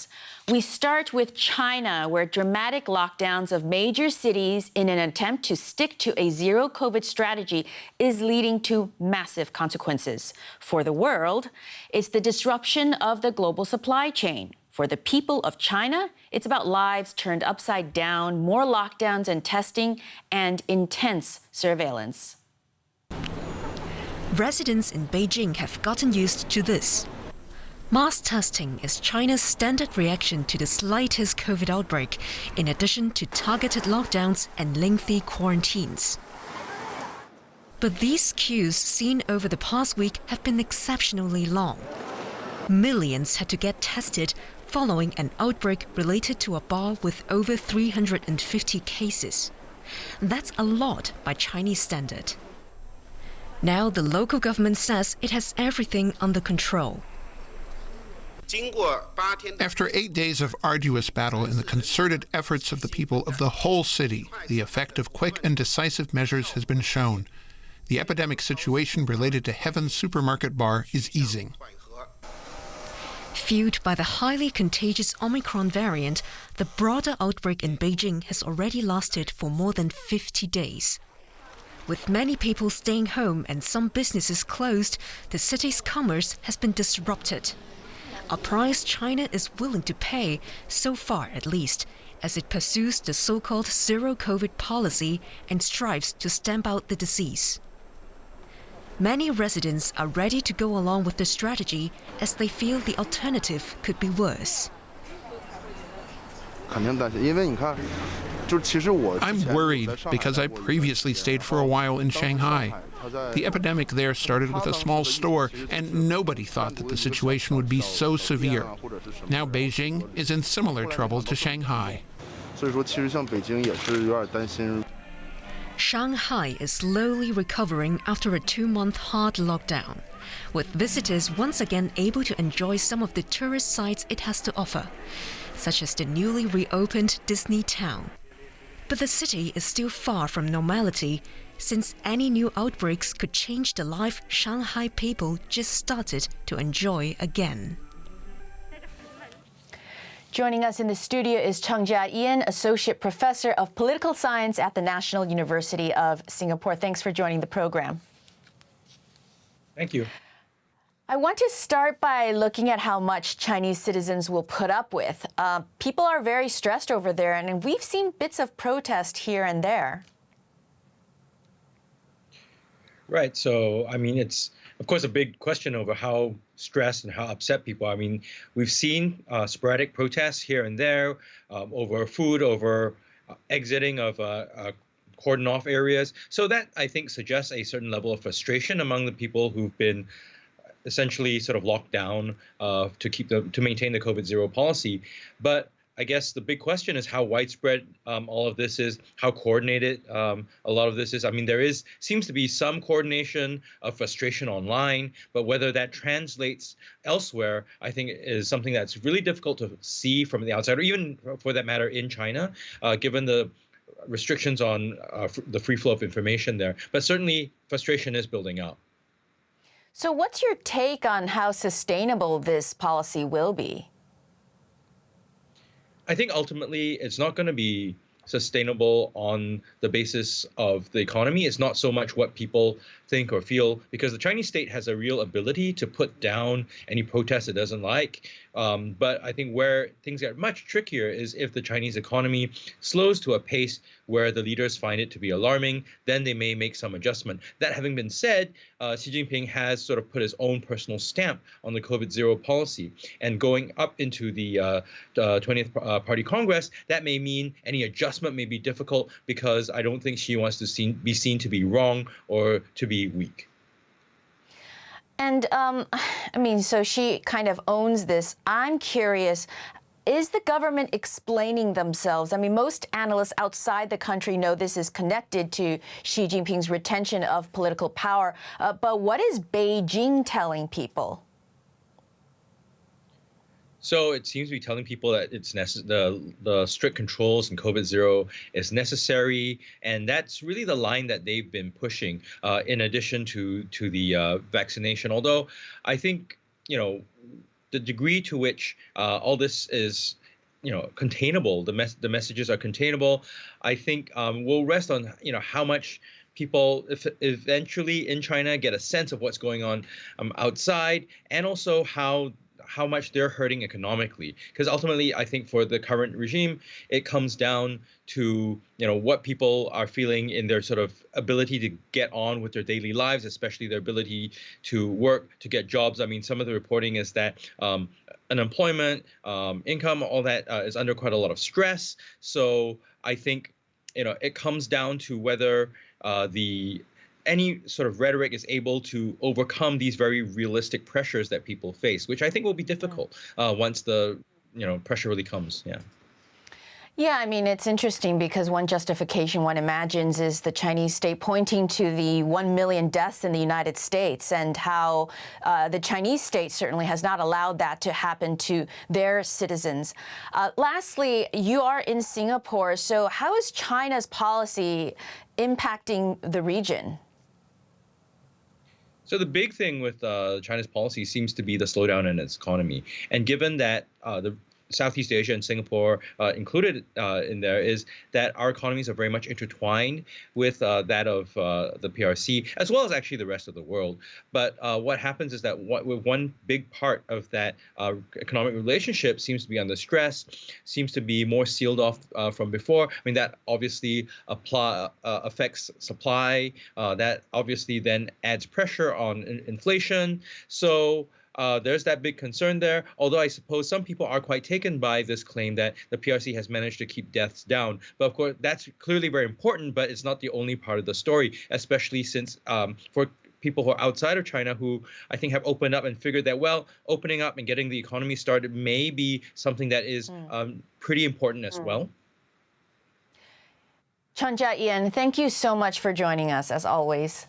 us. We start with China, where dramatic lockdowns of major cities in an attempt to stick to a zero-COVID strategy is leading to massive consequences. For the world, it's the disruption of the global supply chain. For the people of China, it's about lives turned upside down, more lockdowns and testing, and intense surveillance. Residents in Beijing have gotten used to this. Mass testing is China's standard reaction to the slightest COVID outbreak, in addition to targeted lockdowns and lengthy quarantines. But these queues seen over the past week have been exceptionally long. Millions had to get tested following an outbreak related to a bar with over 350 cases. That's a lot by Chinese standard. Now the local government says it has everything under control. After 8 days of arduous battle and the concerted efforts of the people of the whole city, the effect of quick and decisive measures has been shown. The epidemic situation related to Heaven's supermarket bar is easing. Fueled by the highly contagious Omicron variant, the broader outbreak in Beijing has already lasted for more than 50 days. With many people staying home and some businesses closed, the city's commerce has been disrupted. A price China is willing to pay, so far at least, as it pursues the so-called zero-COVID policy and strives to stamp out the disease. Many residents are ready to go along with the strategy as they feel the alternative could be worse. I'm worried because I previously stayed for a while in Shanghai. The epidemic there started with a small store, and nobody thought that the situation would be so severe. Now Beijing is in similar trouble to Shanghai. Shanghai is slowly recovering after a 2-month hard lockdown, with visitors once again able to enjoy some of the tourist sites it has to offer, such as the newly reopened Disney town. But the city is still far from normality, since any new outbreaks could change the life Shanghai people just started to enjoy again. Joining us in the studio is Chung-Jia Ian, Associate Professor of Political Science at the National University of Singapore. Thanks for joining the program. Thank you. I want to start by looking at how much Chinese citizens will put up with. People are very stressed over there, and we've seen bits of protest here and there. Right. So, I mean, it's, of course, a big question over how stressed and how upset people are. I mean, we've seen sporadic protests here and there over food, over exiting of cordon off areas. So that, I think, suggests a certain level of frustration among the people who've been essentially sort of locked down to maintain the COVID zero policy. But I guess the big question is how widespread all of this is, how coordinated a lot of this is. I mean, seems to be some coordination of frustration online, but whether that translates elsewhere, I think is something that's really difficult to see from the outside, or even for that matter in China, given the restrictions on the free flow of information there. But certainly frustration is building up. So what's your take on how sustainable this policy will be? I think ultimately it's not going to be sustainable on the basis of the economy. It's not so much what people think or feel, because the Chinese state has a real ability to put down any protest it doesn't like. But I think where things get much trickier is if the Chinese economy slows to a pace where the leaders find it to be alarming, then they may make some adjustment. That having been said, Xi Jinping has sort of put his own personal stamp on the COVID zero policy. And going up into the 20th Party Congress, that may mean any adjustment may be difficult, because I don't think Xi wants to be seen to be wrong or to be weak. And, I mean, so she kind of owns this. I'm curious, is the government explaining themselves? I mean, most analysts outside the country know this is connected to Xi Jinping's retention of political power. But what is Beijing telling people? So it seems to be telling people that it's the strict controls and COVID zero is necessary, and that's really the line that they've been pushing. In addition to the vaccination, although I think the degree to which all this is containable, the messages are containable, I think will rest on how much people eventually in China get a sense of what's going on outside, and also how much they're hurting economically. Because ultimately, I think for the current regime, it comes down to what people are feeling in their sort of ability to get on with their daily lives, especially their ability to work, to get jobs. I mean, some of the reporting is that unemployment, income, all that is under quite a lot of stress. So I think it comes down to whether any sort of rhetoric is able to overcome these very realistic pressures that people face, which I think will be difficult once the pressure really comes. Yeah. Yeah, I mean, it's interesting because one justification one imagines is the Chinese state pointing to the 1 million deaths in the United States and how the Chinese state certainly has not allowed that to happen to their citizens. Lastly, you are in Singapore, so how is China's policy impacting the region? So the big thing with China's policy seems to be the slowdown in its economy. And given that the Southeast Asia and Singapore included in there, is that our economies are very much intertwined with that of the PRC, as well as actually the rest of the world. But what happens is that one big part of that economic relationship seems to be under stress, seems to be more sealed off from before. I mean, that obviously affects supply. That obviously then adds pressure on inflation. So there's that big concern there, although I suppose some people are quite taken by this claim that the PRC has managed to keep deaths down. But of course, that's clearly very important, but it's not the only part of the story, especially since for people who are outside of China who I think have opened up and figured that, well, opening up and getting the economy started may be something that is pretty important as well. Chun Jia-Ian, thank you so much for joining us, as always.